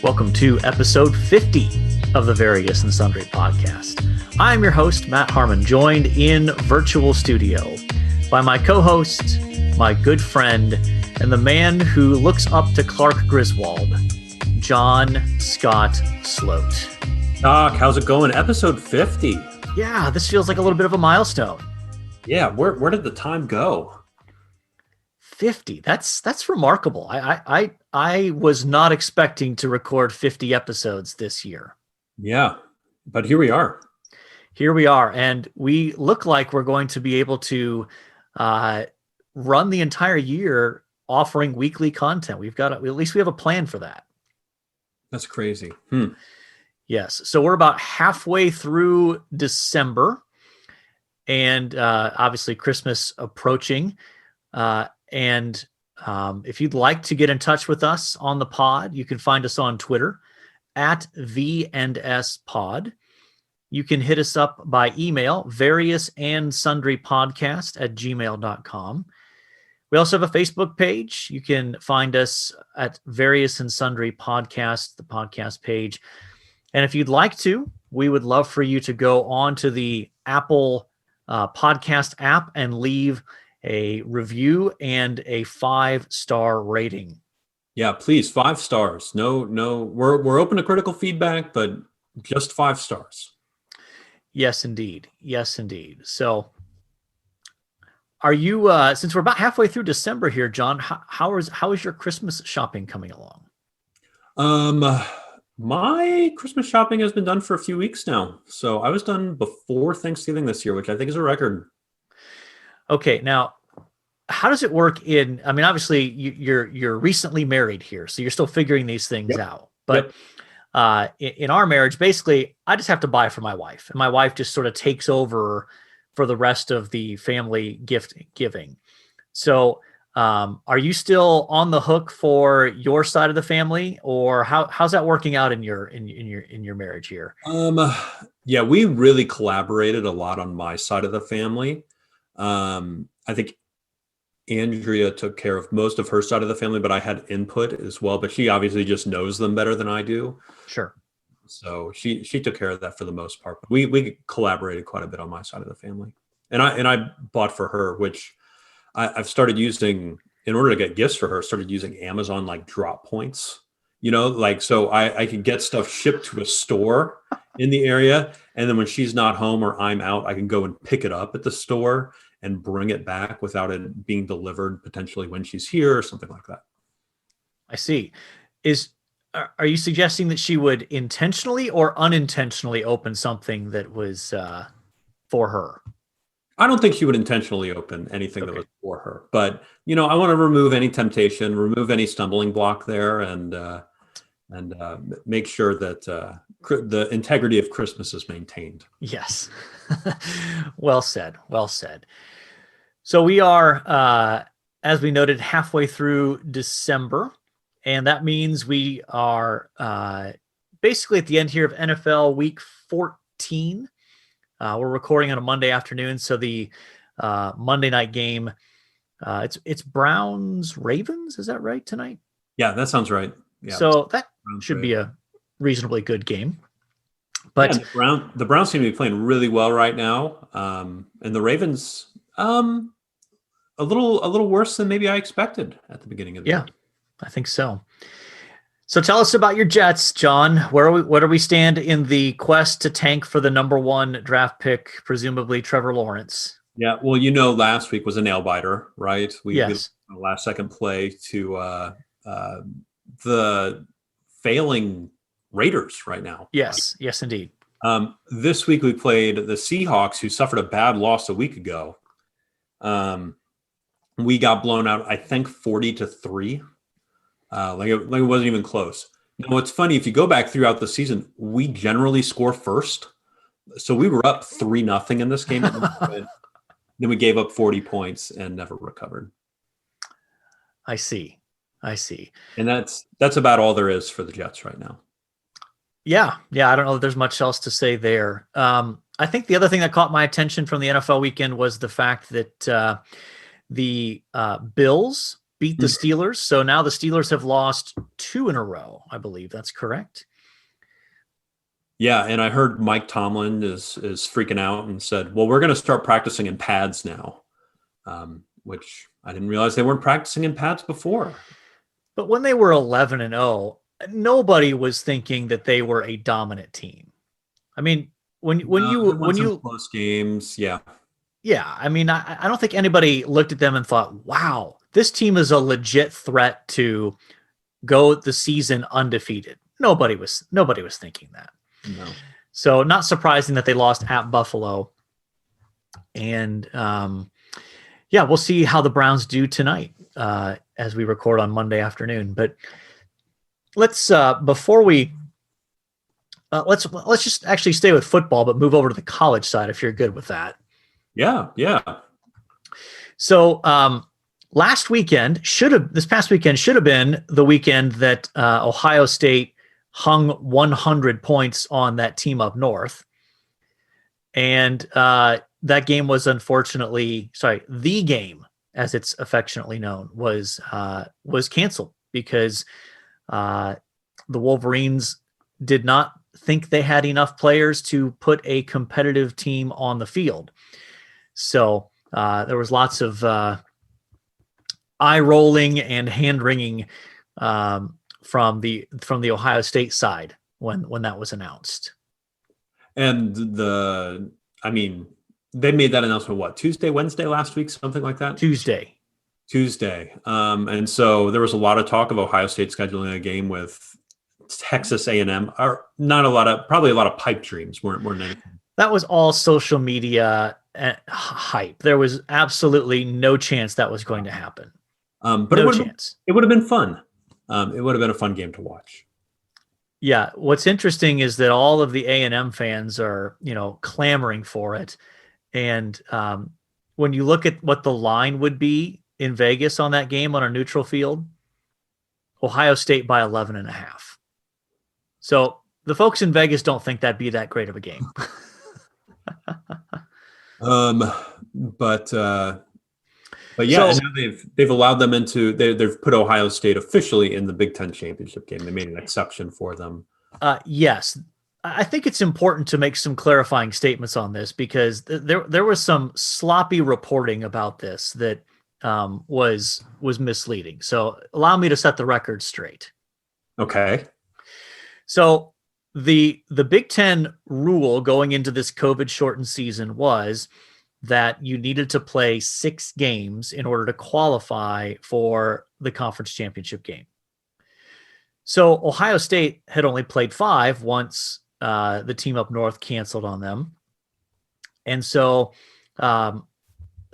Welcome to episode 50 of the Various and Sundry podcast. I'm your host, Matt Harmon, joined in virtual studio by my co-host, my good friend, and the man who looks up to Clark Griswold, John Scott Sloat. Doc, how's it going? Episode 50. Yeah, this feels like a little bit of a milestone. Yeah, where did the time go? 50. That's remarkable. I was not expecting to record 50 episodes this year. Yeah, but here we are. Here we are, and we look like we're going to be able to run the entire year offering weekly content. At least we have a plan for that. That's crazy. Yes. So we're about halfway through December, and obviously Christmas approaching. And if you'd like to get in touch with us on the pod, you can find us on Twitter at V&S You can hit us up by email, variousandsundrypodcast@gmail.com. We also have a Facebook page. You can find us at Various and Sundry Podcast, the podcast page. And if you'd like to, we would love for you to go on to the Apple podcast app and leave a review and a 5-star rating. Yeah, please, 5 stars. No, we're open to critical feedback, but just 5 stars. Yes, indeed. So are you, since we're about halfway through December here, John, how is your Christmas shopping coming along? My Christmas shopping has been done for a few weeks now. So I was done before Thanksgiving this year, which I think is a record. Okay, now how does it work obviously you're recently married here, so you're still figuring these things out. But in our marriage, basically, I just have to buy for my wife, and my wife just sort of takes over for the rest of the family gift giving. So are you still on the hook for your side of the family, or how's that working out in your marriage here? Yeah, we really collaborated a lot on my side of the family. I think Andrea took care of most of her side of the family, but I had input as well. But she obviously just knows them better than I do. Sure. So she took care of that for the most part. But we collaborated quite a bit on my side of the family, and I bought for her, which I've started using in order to get gifts for her. Started using Amazon like drop points. So I can get stuff shipped to a store in the area. And then when she's not home or I'm out, I can go and pick it up at the store and bring it back without it being delivered potentially when she's here or something like that. I see. Are you suggesting that she would intentionally or unintentionally open something that was for her? I don't think she would intentionally open anything that was for her, but I want to remove any temptation, remove any stumbling block there, and make sure that the integrity of Christmas is maintained. Yes. Well said. So we are, as we noted, halfway through December, and that means we are basically at the end here of NFL Week 14. We're recording on a Monday afternoon, so the Monday night game, it's Browns-Ravens, is that right, tonight? Yeah, that sounds right. Yeah. So that should be a reasonably good game. But the Browns seem to be playing really well right now, and the Ravens a little worse than maybe I expected at the beginning of the year. I think so. So tell us about your Jets, John. Where do we stand in the quest to tank for the number 1 draft pick, presumably Trevor Lawrence? Yeah, well, last week was a nail biter, right? We last second play to the failing Raiders right now. Yes, indeed. This week we played the Seahawks, who suffered a bad loss a week ago. We got blown out, I think, 40-3. Like it wasn't even close. Now, what's funny, if you go back throughout the season, we generally score first. So we were up 3-0 in this game. Then we gave up 40 points and never recovered. I see. And that's about all there is for the Jets right now. Yeah. I don't know if there's much else to say there. I think the other thing that caught my attention from the NFL weekend was the fact that the Bills beat the Steelers. So now the Steelers have lost 2 in a row. I believe that's correct. Yeah, and I heard Mike Tomlin is freaking out and said, "Well, we're going to start practicing in pads now," which I didn't realize they weren't practicing in pads before. But when they were 11-0, nobody was thinking that they were a dominant team. I mean, when you close games, yeah. I mean, I don't think anybody looked at them and thought, "Wow, this team is a legit threat to go the season undefeated." Nobody was thinking that. No. So not surprising that they lost at Buffalo. And we'll see how the Browns do tonight as we record on Monday afternoon. But let's before we let's just actually stay with football, but move over to the college side if you're good with that. Yeah. So this past weekend should have been the weekend that Ohio State hung 100 points on that team up north. And that game was the game, as it's affectionately known, was canceled because the Wolverines did not think they had enough players to put a competitive team on the field. So there was lots of eye rolling and hand wringing from the Ohio State side when that was announced. And they made that announcement, Tuesday, Wednesday last week, something like that? Tuesday. And so there was a lot of talk of Ohio State scheduling a game with Texas A&M, or probably a lot of pipe dreams weren't anything. That was all social media hype. There was absolutely no chance that was going to happen. But it would have been fun. It would have been a fun game to watch. Yeah. What's interesting is that all of the A&M fans are, clamoring for it. And when you look at what the line would be in Vegas on that game on a neutral field, Ohio State by 11.5. So the folks in Vegas don't think that'd be that great of a game. But yeah, so, they've allowed them they've put Ohio State officially in the Big Ten championship game. They made an exception for them. Yes. I think it's important to make some clarifying statements on this because there was some sloppy reporting about this that was misleading. So allow me to set the record straight. Okay. So the Big Ten rule going into this COVID shortened season was that you needed to play 6 games in order to qualify for the conference championship game. So Ohio State had only played 5 once the team up north canceled on them. And so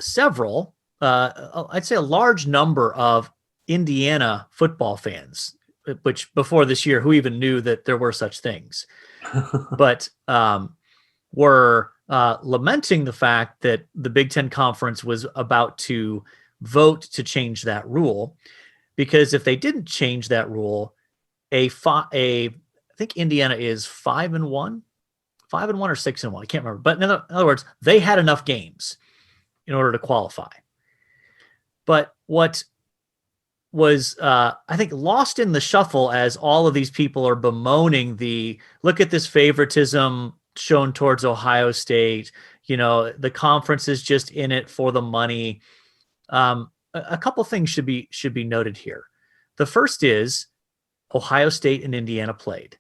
several, I'd say a large number of Indiana football fans, which before this year, who even knew that there were such things, but were lamenting the fact that the Big Ten Conference was about to vote to change that rule, because if they didn't change that rule, I think Indiana is 5-1 or 6-1. I can't remember. But in other words, they had enough games in order to qualify. But what was, I think, lost in the shuffle as all of these people are bemoaning look at this favoritism shown towards Ohio State. The conference is just in it for the money. A couple things should be noted here. The first is Ohio State and Indiana played,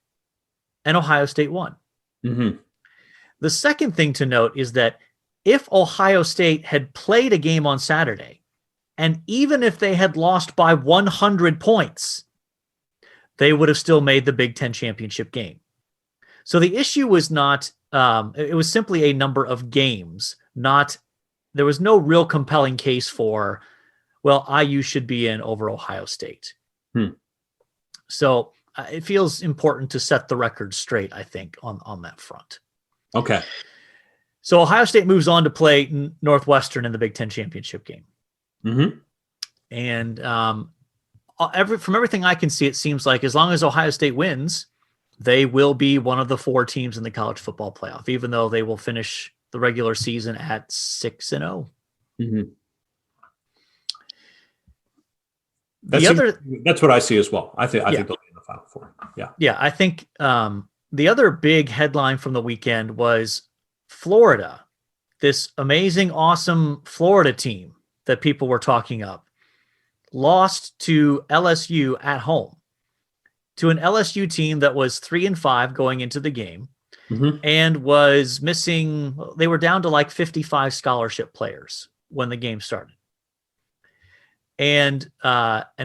and Ohio State won. Mm-hmm. The second thing to note is that if Ohio State had played a game on Saturday, and even if they had lost by 100 points, they would have still made the Big Ten championship game. So the issue was not, it was simply a number of games, there was no real compelling case for, well, IU should be in over Ohio State. So it feels important to set the record straight, I think, on that front. Okay. So Ohio State moves on to play Northwestern in the Big Ten championship game. Mm-hmm. And from everything I can see, it seems like as long as Ohio State wins, they will be one of the 4 teams in the college football playoff, even though they will finish the regular season at 6-0. Mm-hmm. That's what I see as well. I think Yeah. they'll be in the Final Four. Yeah. Yeah, I think the other big headline from the weekend was Florida, this amazing, awesome Florida team that people were talking up, lost to LSU at home, to an LSU team that was 3-5 going into the game Mm-hmm. and was missing. They were down to like 55 scholarship players when the game started, and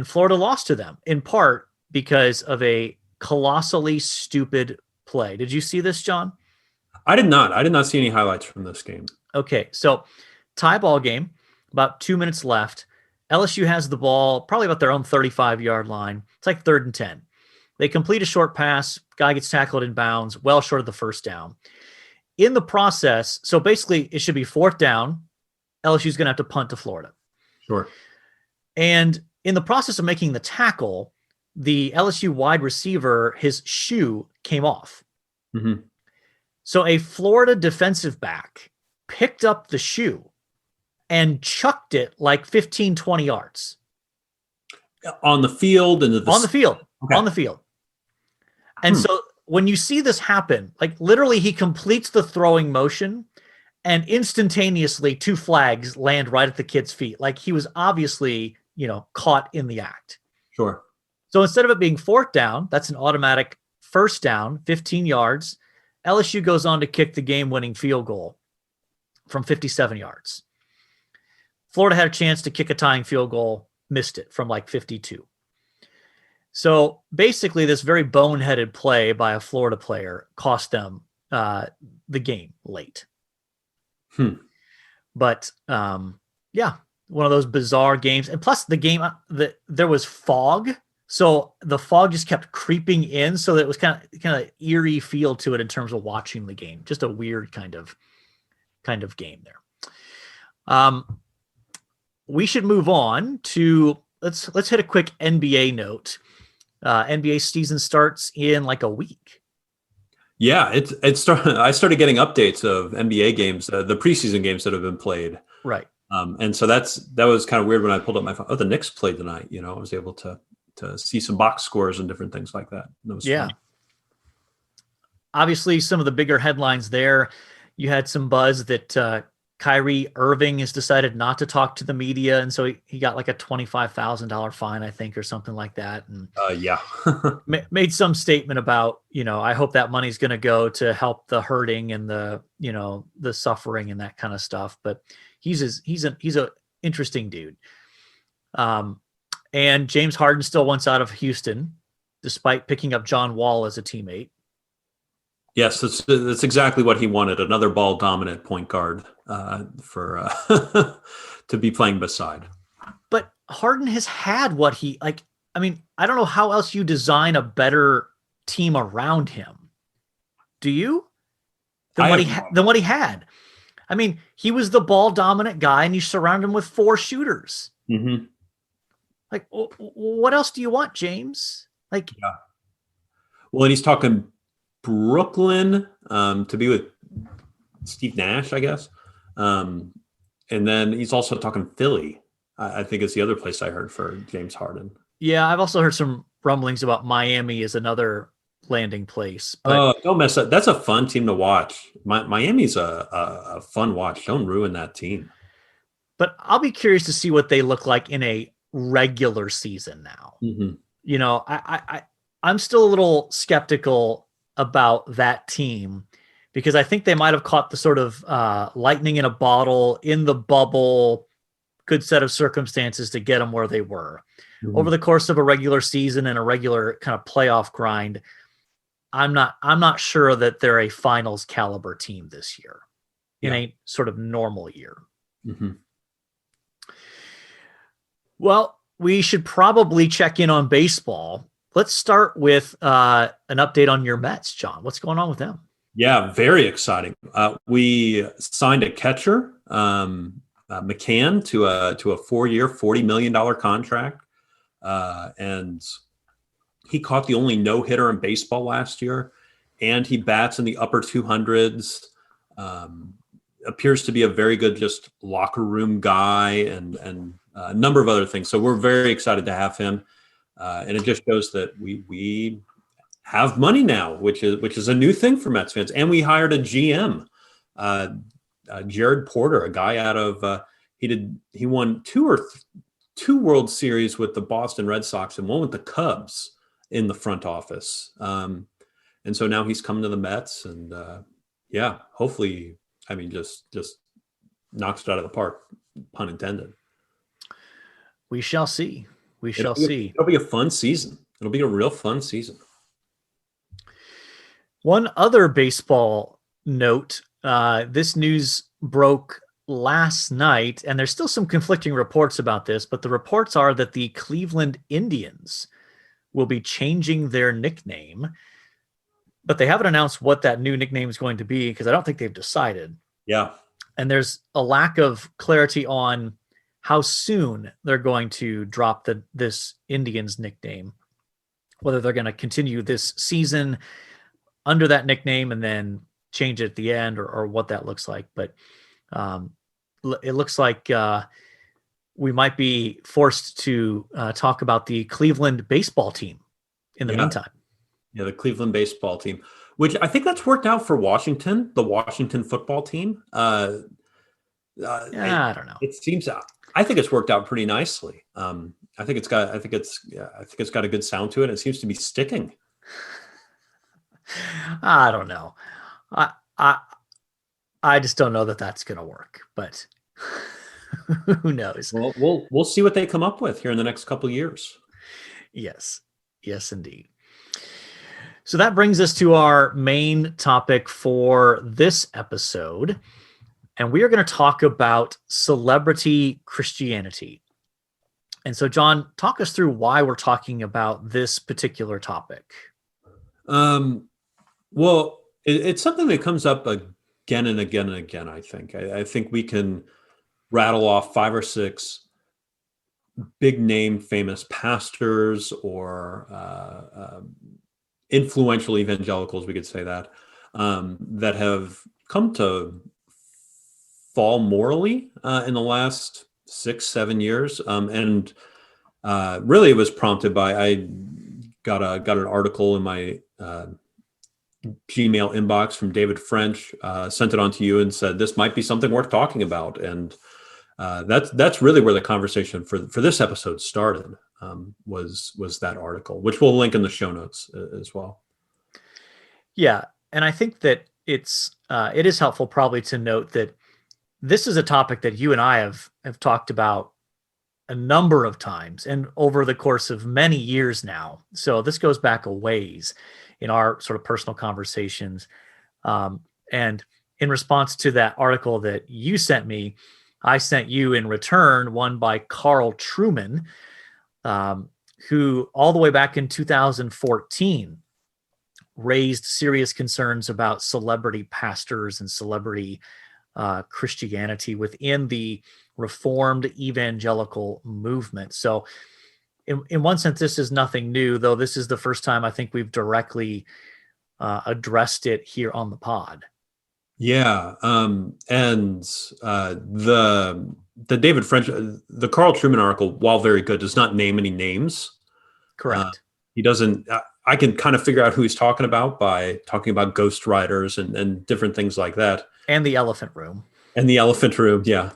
Florida lost to them in part because of a colossally stupid play. Did you see this, John? I did not. I did not see any highlights from this game. Okay, so tie ball game, about 2 minutes left. LSU has the ball, probably about their own 35-yard line. It's like 3rd and 10. They complete a short pass. Guy gets tackled in bounds, well short of the first down. In the process, so basically it should be 4th down. LSU's going to have to punt to Florida. Sure. And in the process of making the tackle, the LSU wide receiver, his shoe came off. Mm-hmm. So a Florida defensive back picked up the shoe and chucked it like 15, 20 yards. On the field? On the field. Okay. On the field. And so when you see this happen, like literally he completes the throwing motion and instantaneously 2 flags land right at the kid's feet. Like he was obviously, caught in the act. Sure. So instead of it being 4th down, that's an automatic 1st down, 15 yards. LSU goes on to kick the game-winning field goal from 57 yards. Florida had a chance to kick a tying field goal, missed it from like 52. So basically this very boneheaded play by a Florida player cost them the game late. But yeah, one of those bizarre games. And plus the game, there was fog. So the fog just kept creeping in. So that it was kind of eerie feel to it in terms of watching the game. Just a weird kind of game there. We should move on to let's hit a quick NBA note. NBA season starts in like a week. Yeah, I started getting updates of NBA games, the preseason games that have been played. Right. And so that was kind of weird when I pulled up my phone. Oh, the Knicks played tonight. I was able to see some box scores and different things like that. That was fun. Obviously, some of the bigger headlines there. You had some buzz that Kyrie Irving has decided not to talk to the media, and so he got like a $25,000 fine, I think, or something like that. And made some statement about, I hope that money's going to go to help the hurting and the suffering and that kind of stuff. But he's a interesting dude. And James Harden still wants out of Houston, despite picking up John Wall as a teammate. Yes, that's exactly what he wanted. Another ball dominant point guard for to be playing beside. But Harden has had what he like. I mean, I don't know how else you design a better team around him. Do you? Than what he had. I mean, he was the ball dominant guy, and you surround him with 4 shooters. Mm-hmm. Like, what else do you want, James? Like, yeah. Well, and he's talking Brooklyn to be with Steve Nash, I guess. And then he's also talking Philly. I think it's the other place I heard for James Harden. Yeah, I've also heard some rumblings about Miami as another landing place. But don't mess up. That's a fun team to watch. Miami's a fun watch. Don't ruin that team. But I'll be curious to see what they look like in a regular season now. Mm-hmm. I'm still a little skeptical about that team because I think they might have caught the sort of lightning in a bottle in the bubble, good set of circumstances to get them where they were. Mm-hmm. Over the course of a regular season and a regular kind of playoff grind, I'm not sure that they're a finals caliber team this year in a sort of normal year. Mm-hmm. Well, we should probably check in on baseball. Let's start with an update on your Mets, John. What's going on with them? Yeah, very exciting. We signed a catcher, McCann, to a 4-year, $40 million contract. And he caught the only no-hitter in baseball last year, and he bats in the upper 200s. Appears to be a very good just locker room guy and a number of other things. So we're very excited to have him. And it just shows that we have money now, which is a new thing for Mets fans. And we hired a GM, Jared Porter, a guy out of he won two World Series with the Boston Red Sox and one with the Cubs in the front office. And so now he's coming to the Mets, and hopefully, I mean, just knocks it out of the park, pun intended. We shall see. We shall see. It'll be a fun season. It'll be a real fun season. One other baseball note, this news broke last night, and there's still some conflicting reports about this, but the reports are that the Cleveland Indians will be changing their nickname, but they haven't announced what that new nickname is going to be because I don't think they've decided. Yeah. And there's a lack of clarity on how soon they're going to drop this Indians nickname, whether they're going to continue this season under that nickname and then change it at the end or what that looks like. But it looks like we might be forced to talk about the Cleveland baseball team in the meantime. Yeah, the Cleveland baseball team, which I think that's worked out for Washington, the Washington football team. I don't know. It seems I think it's worked out pretty nicely. I think it's got a good sound to it. It seems to be sticking. I don't know. I just don't know that that's going to work, but who knows? Well, we'll see what they come up with here in the next couple of years. Yes, indeed. So that brings us to our main topic for this episode, and we are going to talk about celebrity Christianity. And so, John, talk us through why we're talking about this particular topic. Well, it's something that comes up again and again and again, I think. I think we can rattle off 5 or 6 big name famous pastors or influential evangelicals, we could say that have come to fall morally in the last 6-7 years. And really it was prompted by, I got an article in my Gmail inbox from David French, sent it on to you and said, this might be something worth talking about. And that's really where the conversation for this episode started, was that article, which we'll link in the show notes as well. Yeah. And I think that it is helpful probably to note that this is a topic that you and I have talked about a number of times and over the course of many years now. So this goes back a ways in our sort of personal conversations. And in response to that article that you sent me, I sent you in return one by Carl Trueman, who all the way back in 2014 raised serious concerns about celebrity pastors and celebrity Christianity within the Reformed evangelical movement. So in one sense, this is nothing new, though this is the first time I think we've directly addressed it here on the pod. Yeah. And the David French, the Carl Trueman article, while very good, does not name any names. Correct. He doesn't, I can kind of figure out who he's talking about by talking about ghostwriters and different things like that. And the elephant room. Yeah.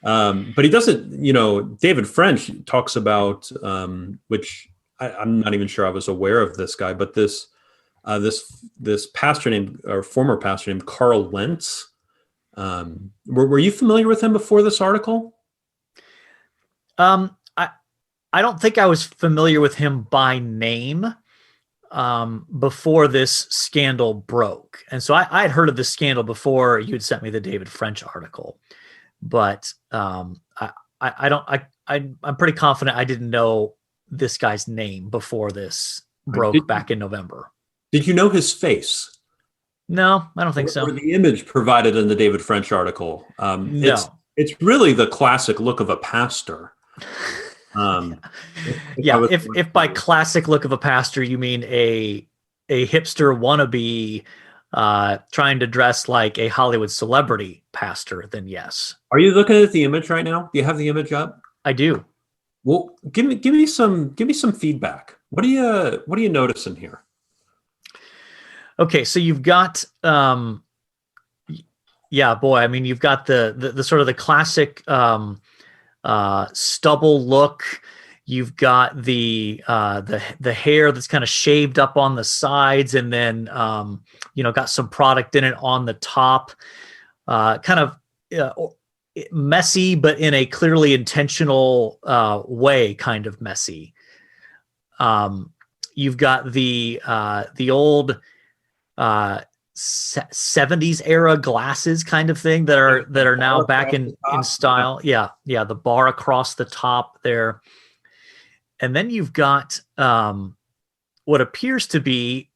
But he doesn't, David French talks about, which I'm not even sure I was aware of this guy, but this pastor former pastor named Carl Lentz. Were you familiar with him before this article? I don't think I was familiar with him by name before this scandal broke. And so I had heard of this scandal before you had sent me the David French article, but I'm pretty confident I didn't know this guy's name before this broke back in November. Did you know his face? No, I don't think so. Or the image provided in the David French article. No. It's really the classic look of a pastor. If by classic look of a pastor you mean a hipster wannabe trying to dress like a Hollywood celebrity pastor, then yes. Are you looking at the image right now? Do you have the image up? I do. Well, give me some feedback. What are you noticing here? Okay, so you've got yeah, boy, I mean, you've got the sort of the classic stubble look. You've got the hair that's kind of shaved up on the sides, and then got some product in it on the top. Kind of messy, but in a clearly intentional way, kind of messy. You've got the old 70s era glasses kind of thing that are now back in style. Yeah. The bar across the top there. And then you've got what appears to be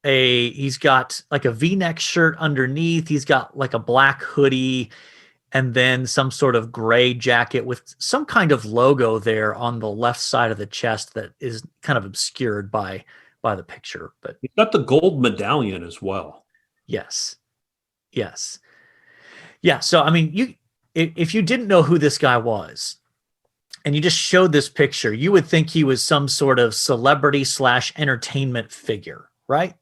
he's got like a V-neck shirt underneath. He's got like a black hoodie and then some sort of gray jacket with some kind of logo there on the left side of the chest that is kind of obscured by the picture. But He's got the gold medallion as well. yes. Yeah. So, I mean, if you didn't know who this guy was and you just showed this picture, you would think he was some sort of celebrity / entertainment figure, right?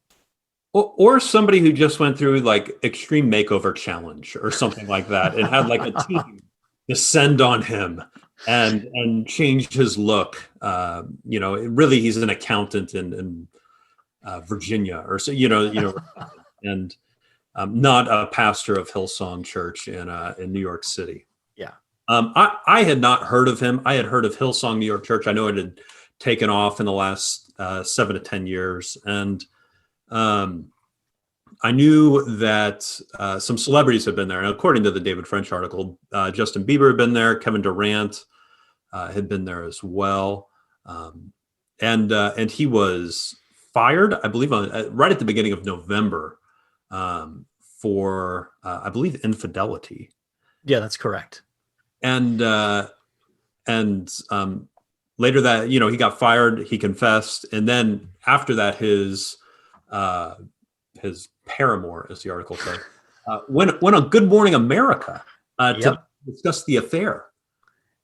Or somebody who just went through like extreme makeover challenge or something like that and had like a team descend on him and change his look. Really he's an accountant in Virginia or so, and not a pastor of Hillsong Church in New York City. Yeah. I had not heard of him. I had heard of Hillsong New York Church. I know it had taken off in the last 7 to 10 years. And I knew that some celebrities had been there. And according to the David French article, Justin Bieber had been there. Kevin Durant had been there as well. And he was fired, I believe, right at the beginning of November for, I believe, infidelity. Yeah, that's correct. And later that, he got fired, he confessed. And then after that, his paramour, as the article said, went on Good Morning America to discuss the affair.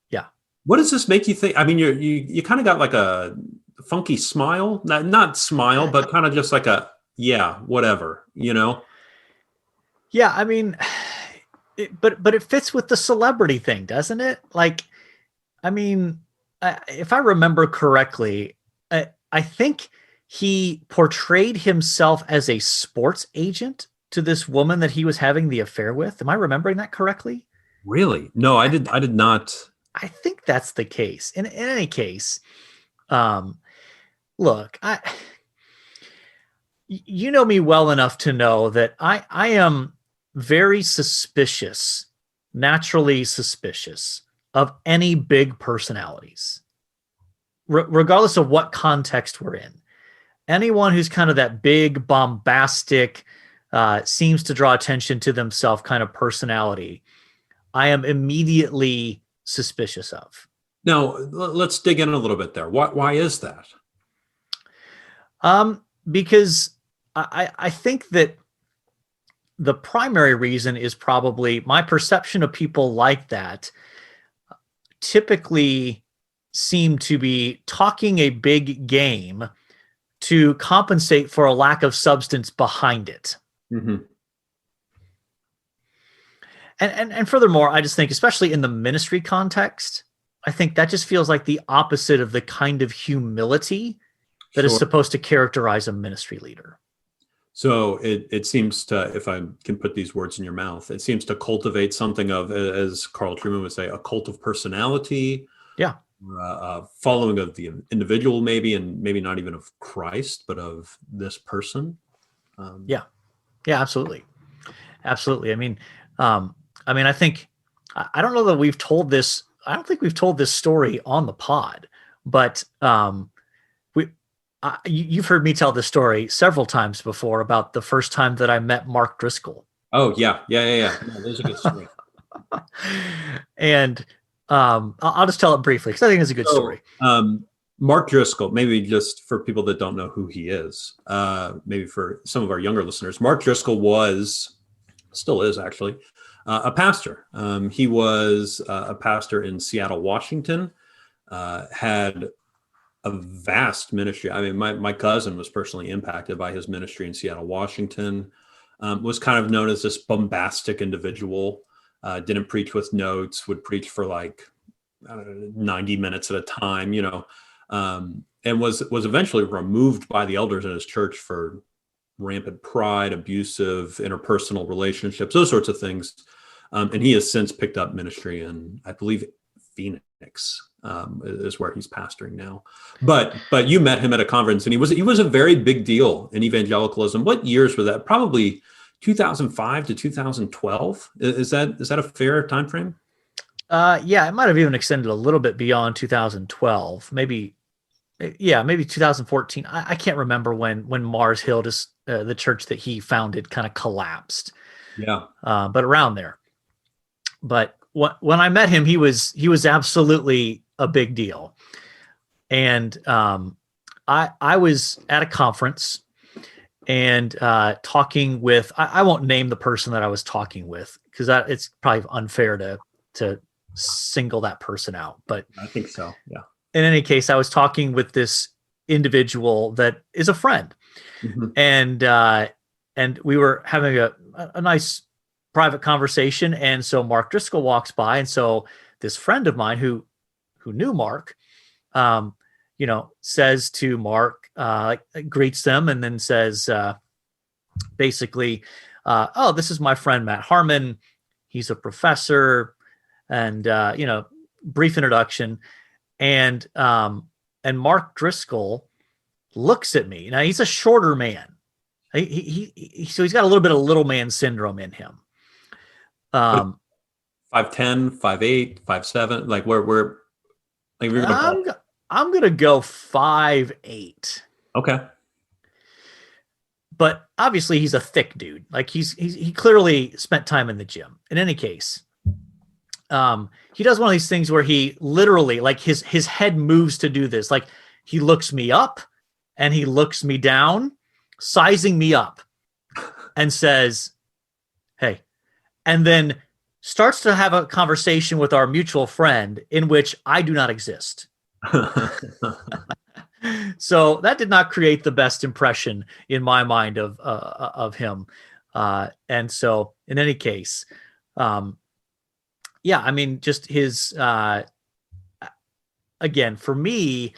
Yeah. What does this make you think? I mean, you kind of got like a funky smile, not smile, but kind of just like a, yeah, whatever, Yeah. I mean, but it fits with the celebrity thing, doesn't it? Like, I mean, if I remember correctly, I think he portrayed himself as a sports agent to this woman that he was having the affair with. Am I remembering that correctly? Really? No, I did not. I think that's the case. In any case, look, you know me well enough to know that I am very suspicious, naturally suspicious of any big personalities, regardless of what context we're in. Anyone who's kind of that big, bombastic, seems to draw attention to themselves kind of personality, I am immediately suspicious of. Now, let's dig in a little bit there. Why is that? Because I think that the primary reason is probably my perception of people like that typically seem to be talking a big game to compensate for a lack of substance behind it. Mm-hmm. And furthermore, I just think, especially in the ministry context, I think that just feels like the opposite of the kind of humility that is supposed to characterize a ministry leader. So it seems to, if I can put these words in your mouth, it seems to cultivate something of, as Carl Trueman would say, a cult of personality. Yeah. Following of the individual, maybe, and maybe not even of Christ, but of this person. Yeah, absolutely. Absolutely. I mean, I think, I don't know that we've told this. I don't think we've told this story on the pod, but you've heard me tell this story several times before about the first time that I met Mark Driscoll. Oh yeah. No, those are good stories. And I'll just tell it briefly because I think it's a good story. Mark Driscoll, maybe just for people that don't know who he is, maybe for some of our younger listeners, Mark Driscoll still is actually, A pastor. He was a pastor in Seattle, Washington. Had a vast ministry. I mean, my cousin was personally impacted by his ministry in Seattle, Washington. Was kind of known as this bombastic individual. Didn't preach with notes. Would preach for like, I don't know, 90 minutes at a time. And was eventually removed by the elders in his church for rampant pride, abusive interpersonal relationships, those sorts of things. And he has since picked up ministry in, I believe, Phoenix is where he's pastoring now. But you met him at a conference, and he was a very big deal in evangelicalism. What years were that? Probably 2005 to 2012. Is that a fair time frame? Yeah, it might have even extended a little bit beyond 2012. Maybe 2014. I can't remember when Mars Hill, the church that he founded, kind of collapsed. Yeah. But around there. But when I met him, he was absolutely a big deal. And I was at a conference and talking with, I won't name the person that I was talking with, because it's probably unfair to single that person out. But I think so. Yeah. In any case, I was talking with this individual that is a friend, and we were having a nice private conversation. And so Mark Driscoll walks by, and so this friend of mine who knew Mark, says to Mark, greets them, and then says, basically, "Oh, this is my friend Matt Harmon. He's a professor," and brief introduction. And Mark Driscoll looks at me. Now, he's a shorter man. So he's got a little bit of little man syndrome in him. 5'10", 5'8", 5'7", like where like we're gonna I'm gonna go 5'8". Okay. But obviously he's a thick dude. Like he clearly spent time in the gym. In any case, he does one of these things where he literally, like, his head moves to do this. Like, he looks me up and he looks me down, sizing me up, and says, "Hey," and then starts to have a conversation with our mutual friend in which I do not exist. So that did not create the best impression in my mind of him. And so in any case, yeah, I mean, just his, again, for me,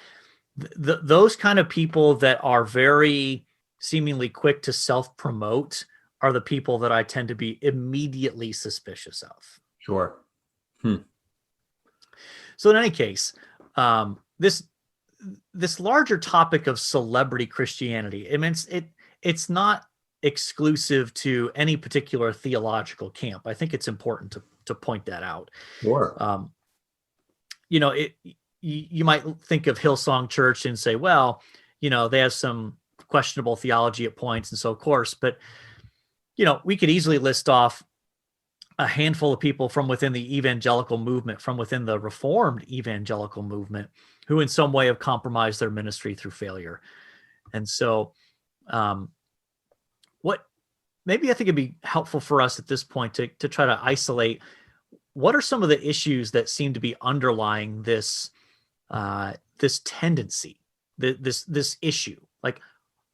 those kind of people that are very seemingly quick to self-promote are the people that I tend to be immediately suspicious of. Sure. So in any case, this larger topic of celebrity Christianity, I mean, it's not exclusive to any particular theological camp. I think it's important to point that out. Sure. You might think of Hillsong Church and say, well, they have some questionable theology at points, and so of course, but we could easily list off a handful of people from within the evangelical movement, from within the Reformed evangelical movement, who in some way have compromised their ministry through failure. And so maybe I think it'd be helpful for us at this point to try to isolate what are some of the issues that seem to be underlying this tendency, this issue. Like,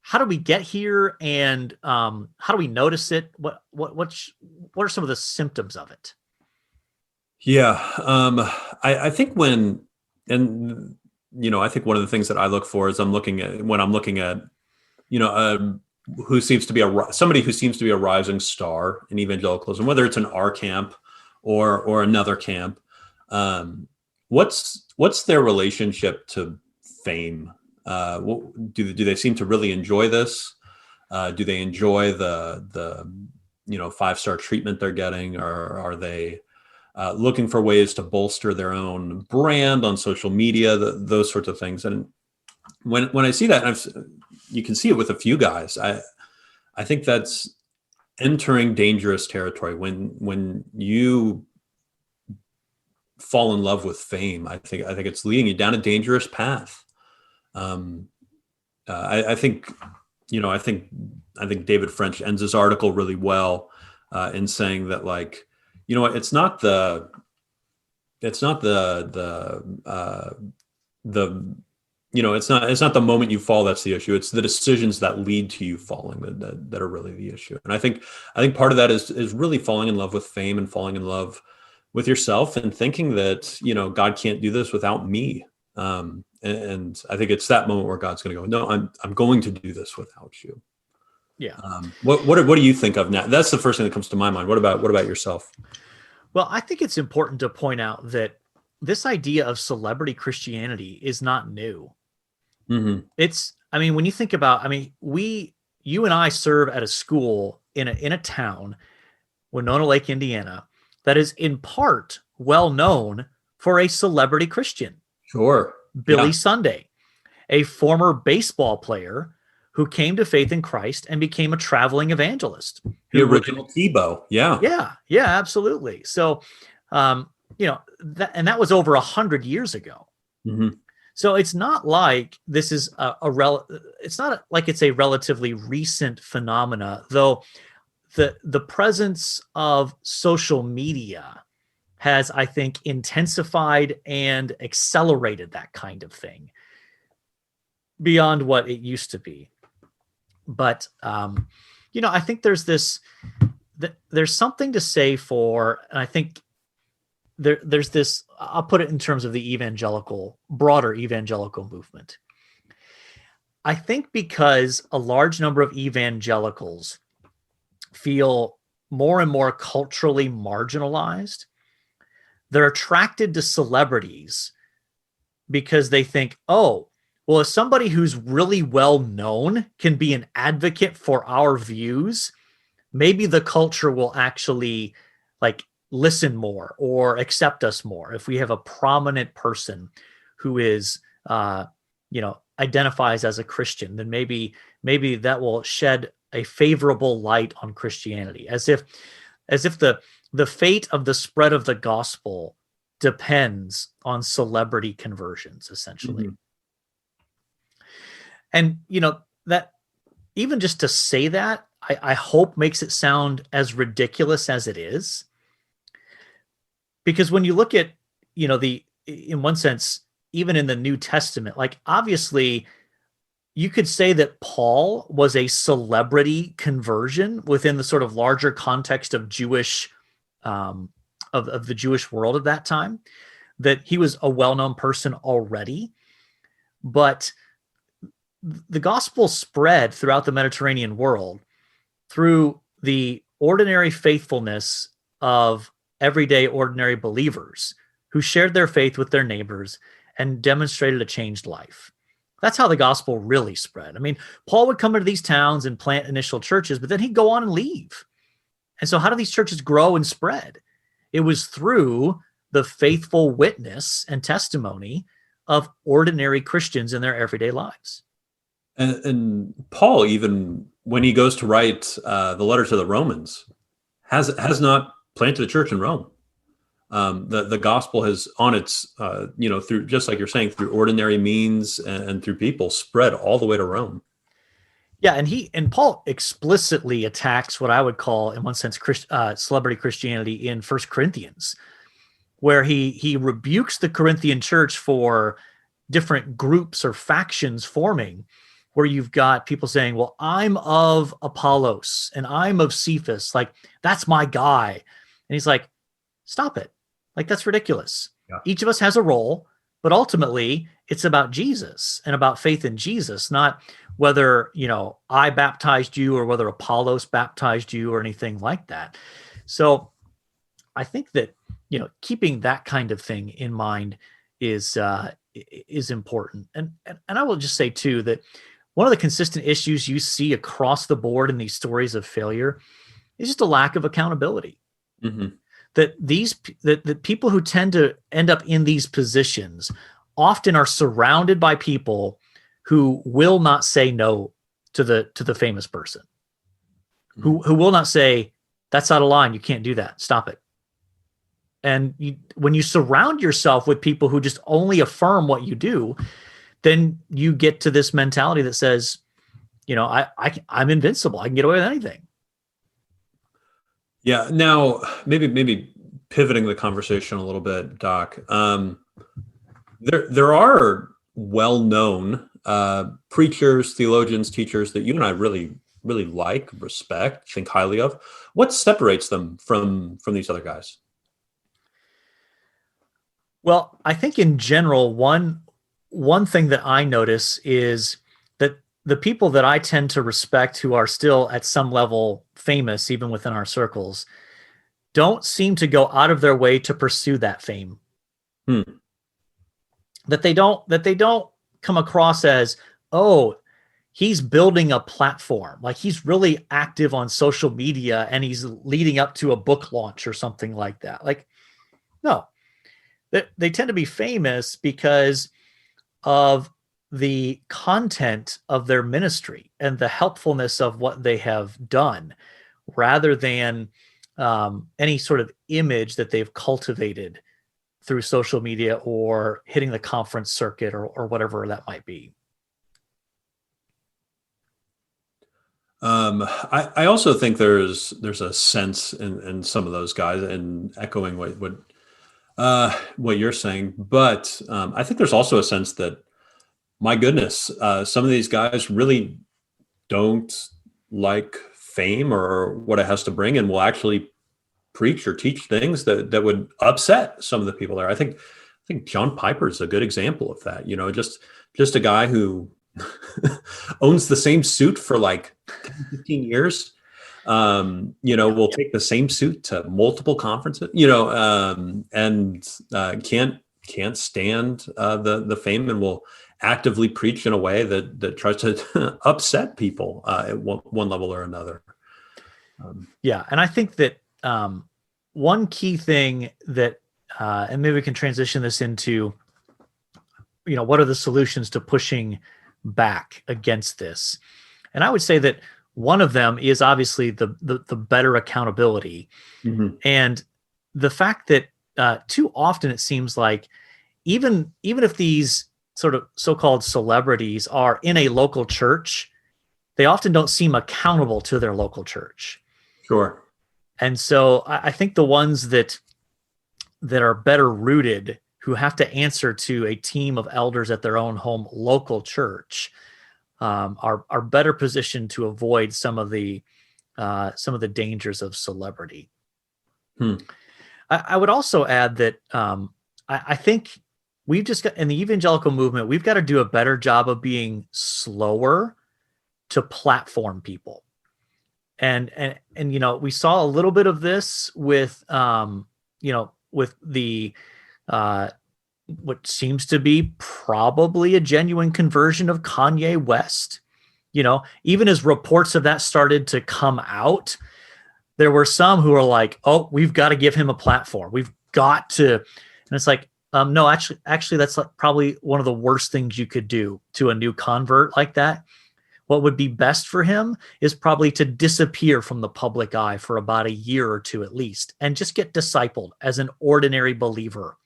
how do we get here, and how do we notice it? What are some of the symptoms of it? Yeah, I think I think one of the things that I look for is when I'm looking at who seems to be somebody who seems to be a rising star in evangelicalism, whether it's an R camp or another camp. What's their relationship to fame? Do they seem to really enjoy this? Do they enjoy the 5-star treatment they're getting, or are they looking for ways to bolster their own brand on social media? Those sorts of things. And when I see that, you can see it with a few guys. I think that's entering dangerous territory when you fall in love with fame. I think it's leading you down a dangerous path. I think David French ends his article really well in saying that, like, you know what, the it's not the moment you fall that's the issue. It's the decisions that lead to you falling that are really the issue. And I think part of that is really falling in love with fame and falling in love with yourself and thinking that, God can't do this without me. And I think it's that moment where God's going to go, no, I'm going to do this without you. Yeah. What do you think of now? That's the first thing that comes to my mind. What about yourself? Well, I think it's important to point out that this idea of celebrity Christianity is not new. Mm-hmm. When you think about, you and I serve at a school in a town, Winona Lake, Indiana, that is in part well known for a celebrity Christian. Sure. Billy Sunday, a former baseball player who came to faith in Christ and became a traveling evangelist. The original Tebow. Yeah. Yeah, absolutely. So, that was over 100 years ago. Mm-hmm. So it's not like this is it's not like it's a relatively recent phenomena, though the presence of social media has, I think, intensified and accelerated that kind of thing beyond what it used to be. But, I think there's something to say for, and I think there's this, I'll put it in terms of the broader evangelical movement. I think because a large number of evangelicals feel more and more culturally marginalized, they're attracted to celebrities because they think, oh, well, if somebody who's really well known can be an advocate for our views, maybe the culture will actually listen more or accept us more. If we have a prominent person who is, identifies as a Christian, then maybe that will shed a favorable light on Christianity, as if the fate of the spread of the gospel depends on celebrity conversions, essentially. Mm-hmm. And, that even just to say that, I hope makes it sound as ridiculous as it is. Because when you look at, in one sense, even in the New Testament, obviously you could say that Paul was a celebrity conversion within the sort of larger context of Jewish, of the Jewish world at that time, that he was a well-known person already. But the gospel spread throughout the Mediterranean world through the ordinary faithfulness of everyday ordinary believers who shared their faith with their neighbors and demonstrated a changed life. That's how the gospel really spread. Paul would come into these towns and plant initial churches, but then he'd go on and leave. And so how do these churches grow and spread? It was through the faithful witness and testimony of ordinary Christians in their everyday lives. And Paul, even when he goes to write the letter to the Romans, has not planted a church in Rome. The gospel has on its, through, just like you're saying, through ordinary means and through people, spread all the way to Rome. Yeah, and Paul explicitly attacks what I would call, in one sense, celebrity Christianity in 1 Corinthians, where he rebukes the Corinthian church for different groups or factions forming, where you've got people saying, well, I'm of Apollos and I'm of Cephas, that's my guy. And he's like, stop it. That's ridiculous. Yeah. Each of us has a role, but ultimately it's about Jesus and about faith in Jesus, not whether, I baptized you or whether Apollos baptized you or anything like that. So I think that, keeping that kind of thing in mind is important. And I will just say too, that one of the consistent issues you see across the board in these stories of failure is just a lack of accountability. Mm-hmm. That people who tend to end up in these positions often are surrounded by people who will not say no to the famous person, mm-hmm. who will not say, that's out of line, you can't do that, stop it. And when you surround yourself with people who just only affirm what you do, then you get to this mentality that says, I'm invincible, I can get away with anything. Yeah. Now, maybe pivoting the conversation a little bit, Doc. There are well-known preachers, theologians, teachers that you and I really like, respect, think highly of. What separates them from these other guys? Well, I think in general, one thing that I notice is that the people that I tend to respect who are still at some level famous, even within our circles, don't seem to go out of their way to pursue that fame. Hmm. That they don't come across as, oh, he's building a platform. Like he's really active on social media and he's leading up to a book launch or something like that. Like, no, they tend to be famous because of the content of their ministry and the helpfulness of what they have done, rather than any sort of image that they've cultivated through social media or hitting the conference circuit or whatever that might be. I also think there's a sense in some of those guys, and echoing what you're saying, but I think there's also a sense that, my goodness, some of these guys really don't like fame or what it has to bring, and will actually preach or teach things that would upset some of the people there. I think John Piper is a good example of that. Just a guy who owns the same suit for like 10, 15 years. Will take the same suit to multiple conferences, and can't stand the fame, and will actively preach in a way that tries to upset people at one level or another. And I think that one key thing that, and maybe we can transition this into, what are the solutions to pushing back against this? And I would say that one of them is obviously the better accountability. Mm-hmm. And the fact that too often it seems like even if these sort of so-called celebrities are in a local church, they often don't seem accountable to their local church. Sure. And so I think the ones that are better rooted, who have to answer to a team of elders at their own home local church, are better positioned to avoid some of the dangers of celebrity. I would also add that I think we've just got, in the evangelical movement, we've got to do a better job of being slower to platform people. And we saw a little bit of this with with the what seems to be probably a genuine conversion of Kanye West. Even as reports of that started to come out, there were some who were like, oh, we've got to give him a platform. We've got to. And it's like, no, actually, that's like probably one of the worst things you could do to a new convert like that. What would be best for him is probably to disappear from the public eye for about a year or two at least, and just get discipled as an ordinary believer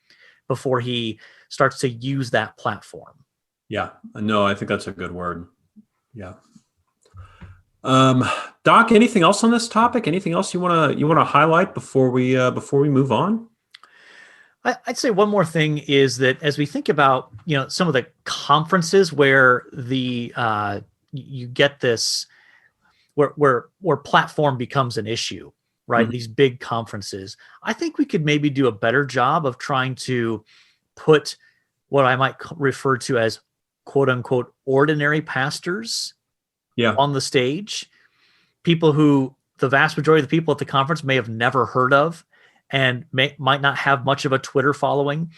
before he starts to use that platform. Yeah, no, I think that's a good word. Yeah. Doc, anything else on this topic? Anything else you want to highlight before we move on? I'd say one more thing is that as we think about, some of the conferences where you get this, where platform becomes an issue, right? Mm-hmm. These big conferences, I think we could maybe do a better job of trying to put what I might refer to as quote unquote ordinary pastors on the stage, people who the vast majority of the people at the conference may have never heard of and might not have much of a Twitter following,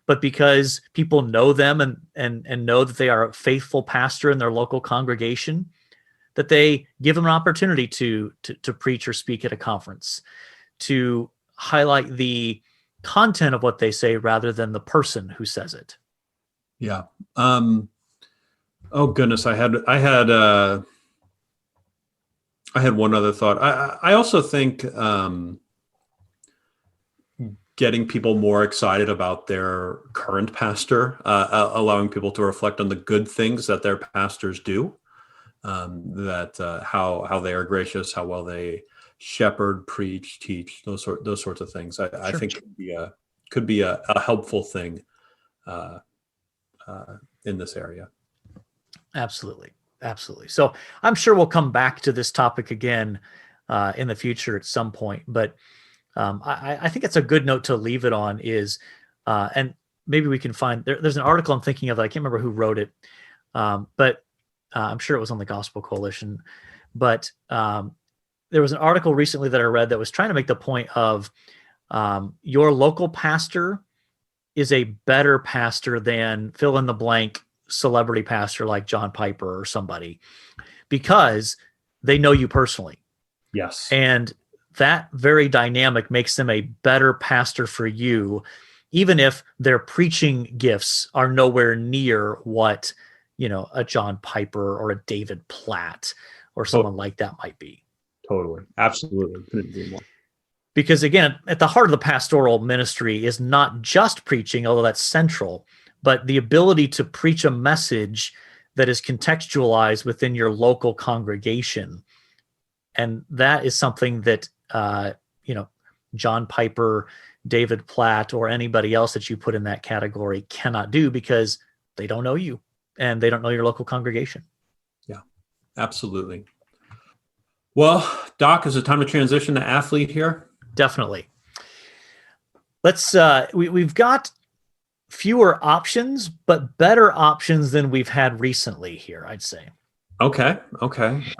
but because people know them and know that they are a faithful pastor in their local congregation, that they give them an opportunity to preach or speak at a conference, to highlight the content of what they say rather than the person who says it. Yeah. Oh goodness, I had one other thought. I also think getting people more excited about their current pastor, allowing people to reflect on the good things that their pastors do, how they are gracious, how well they shepherd, preach, teach, those sorts of things. I Sure. think could be a helpful thing in this area. Absolutely. Absolutely. So I'm sure we'll come back to this topic again in the future at some point. But I think it's a good note to leave it on is, and maybe we can find, there's an article I'm thinking of, I can't remember who wrote it, but I'm sure it was on the Gospel Coalition. But there was an article recently that I read that was trying to make the point of your local pastor is a better pastor than fill in the blank celebrity pastor like John Piper or somebody, because they know you personally. Yes. And that very dynamic makes them a better pastor for you, even if their preaching gifts are nowhere near what, a John Piper or a David Platt or someone like that might be. Totally. Absolutely. Couldn't agree more. Because again, at the heart of the pastoral ministry is not just preaching, although that's central, but the ability to preach a message that is contextualized within your local congregation. And that is something that, John Piper, David Platt, or anybody else that you put in that category cannot do, because they don't know you and they don't know your local congregation. Yeah, absolutely. Well, Doc, is it time to transition to athlete here? Definitely. Let's, we've got fewer options, but better options than we've had recently here, I'd say. Okay.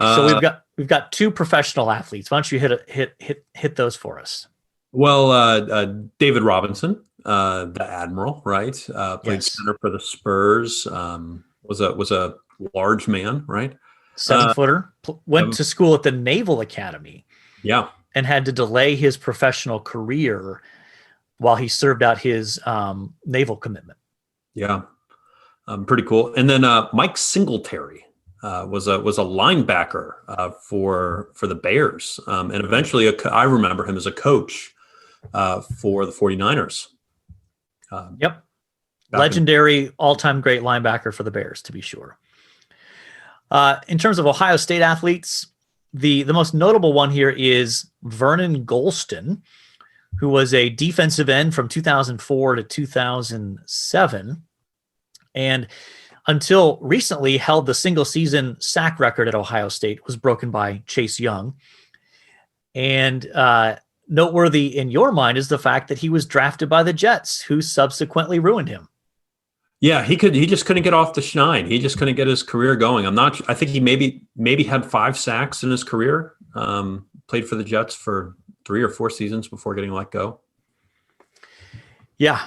So we've got two professional athletes. Why don't you hit those for us? Well, David Robinson, the Admiral, right? Played center for the Spurs. Was a large man, right? 7-footer. Went to school at the Naval Academy. Yeah. And had to delay his professional career while he served out his naval commitment. Yeah. Pretty cool. And then Mike Singletary was a linebacker for the Bears, and eventually I remember him as a coach for the 49ers. Yep. Legendary, all-time great linebacker for the Bears, to be sure. In terms of Ohio State athletes, the most notable one here is Vernon Golston, who was a defensive end from 2004 to 2007, and until recently held the single-season sack record at Ohio State. Was broken by Chase Young. And noteworthy in your mind is the fact that he was drafted by the Jets, who subsequently ruined him. Yeah, he just couldn't get off the schneid. He just couldn't get his career going. I think he maybe had 5 sacks in his career. Played for the Jets for 3 or 4 seasons before getting let go. Yeah.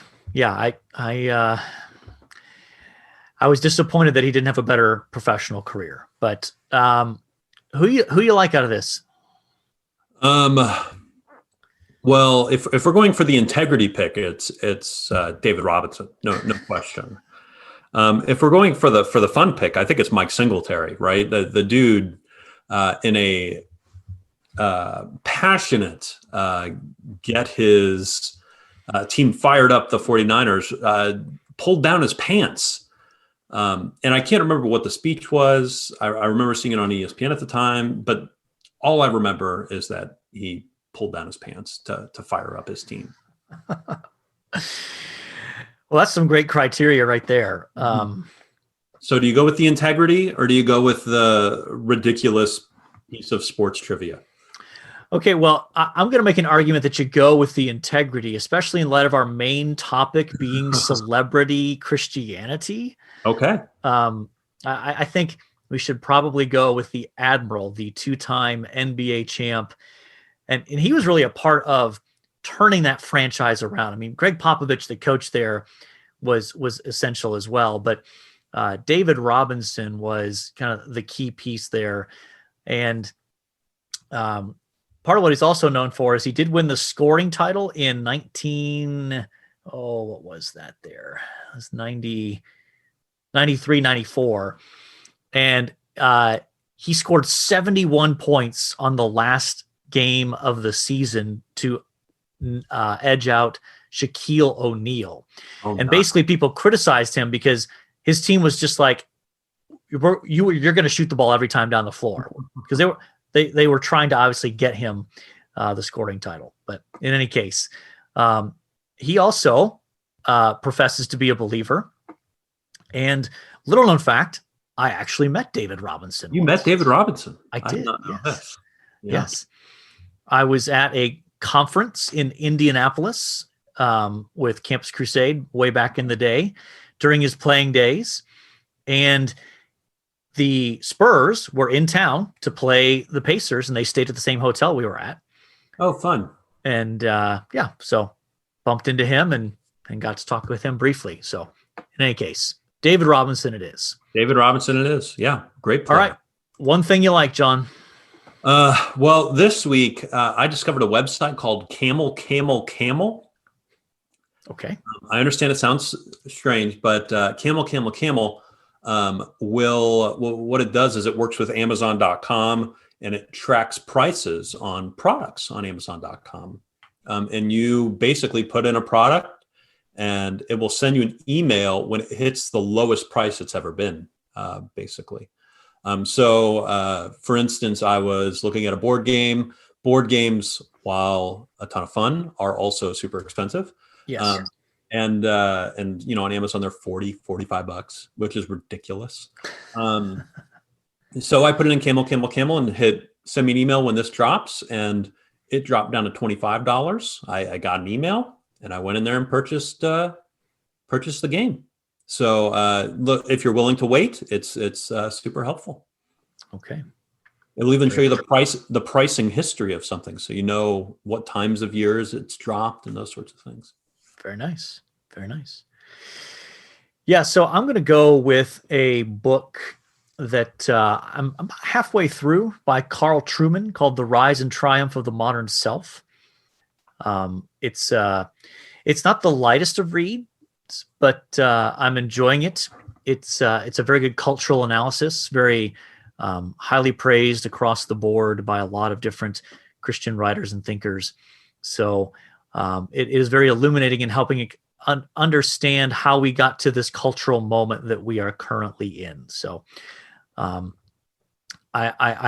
I was disappointed that he didn't have a better professional career. But who you like out of this? Well, if we're going for the integrity pick, it's David Robinson, no question. If we're going for the fun pick, I think it's Mike Singletary, right? The dude in a passionate get his team fired up, the 49ers pulled down his pants. And I can't remember what the speech was. I remember seeing it on ESPN at the time, but all I remember is that he pulled down his pants to fire up his team. Well, that's some great criteria right there. So do you go with the integrity or do you go with the ridiculous piece of sports trivia? Okay, well, I'm going to make an argument that you go with the integrity, especially in light of our main topic being celebrity Christianity. Okay. I think we should probably go with the Admiral, the 2-time NBA champ. And he was really a part of turning that franchise around. I mean, Greg Popovich, the coach there, was essential as well. But David Robinson was kind of the key piece there. And part of what he's also known for is he did win the scoring title in what was that there? It was 93, 94. And he scored 71 points on the last game of the season to edge out Shaquille O'Neal. And basically people criticized him because his team was just like, you're going to shoot the ball every time down the floor, because they were trying to obviously get him the scoring title. But in any case, he also professes to be a believer. And little known fact, I actually met David Robinson. You met David Robinson? I did. Yes. Yeah. Yes. I was at a conference in Indianapolis with Campus Crusade way back in the day during his playing days. And the Spurs were in town to play the Pacers, and they stayed at the same hotel we were at. Oh, fun. And so bumped into him and got to talk with him briefly. So in any case, David Robinson it is. David Robinson it is. Yeah, great player. All right. One thing you like, John? Well, this week I discovered a website called Camel Camel Camel. Okay. I understand it sounds strange, but Camel Camel Camel what it does is it works with Amazon.com and it tracks prices on products on Amazon.com. And you basically put in a product and it will send you an email when it hits the lowest price it's ever been, basically. So for instance, I was looking at a board game. Board games, while a ton of fun, are also super expensive. Yes. And on Amazon, they're $45, which is ridiculous. So I put it in Camel and hit send me an email when this drops, and it dropped down to $25. I got an email and I went in there and purchased the game. So look, if you're willing to wait, it's super helpful. Okay. It'll even show you the pricing history of something, so you know what times of years it's dropped and those sorts of things. Very nice. Very nice. Yeah, so I'm going to go with a book that I'm about halfway through by Carl Trueman called The Rise and Triumph of the Modern Self. It's not the lightest of reads, but I'm enjoying it. It's a very good cultural analysis, very highly praised across the board by a lot of different Christian writers and thinkers. So it is very illuminating in helping understand how we got to this cultural moment that we are currently in. So I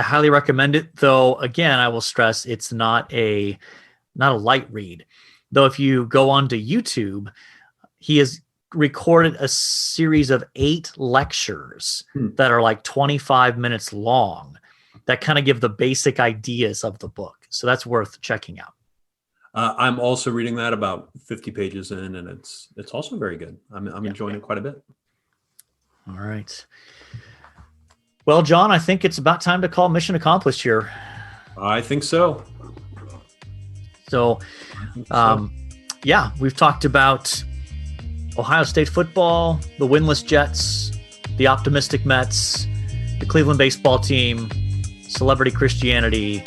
highly recommend it, though. Again, I will stress it's not a light read. Though if you go onto YouTube, he has recorded a series of 8 lectures that are like 25 minutes long that kind of give the basic ideas of the book. So that's worth checking out. I'm also reading that about 50 pages in, and it's also very good. I'm enjoying it quite a bit. All right. Well, John, I think it's about time to call mission accomplished here. I think so. So, we've talked about Ohio State football, the winless Jets, the optimistic Mets, the Cleveland baseball team, celebrity Christianity,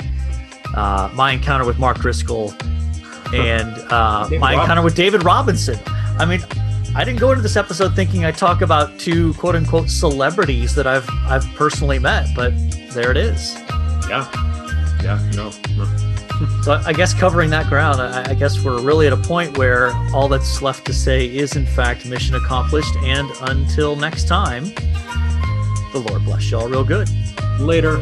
my encounter with Mark Driscoll, and my encounter with David Robinson. I mean, I didn't go into this episode thinking I'd talk about 2 quote unquote celebrities that I've personally met, but there it is. Yeah. No. So I guess covering that ground, I guess we're really at a point where all that's left to say is in fact mission accomplished. And until next time, the Lord bless y'all real good. Later.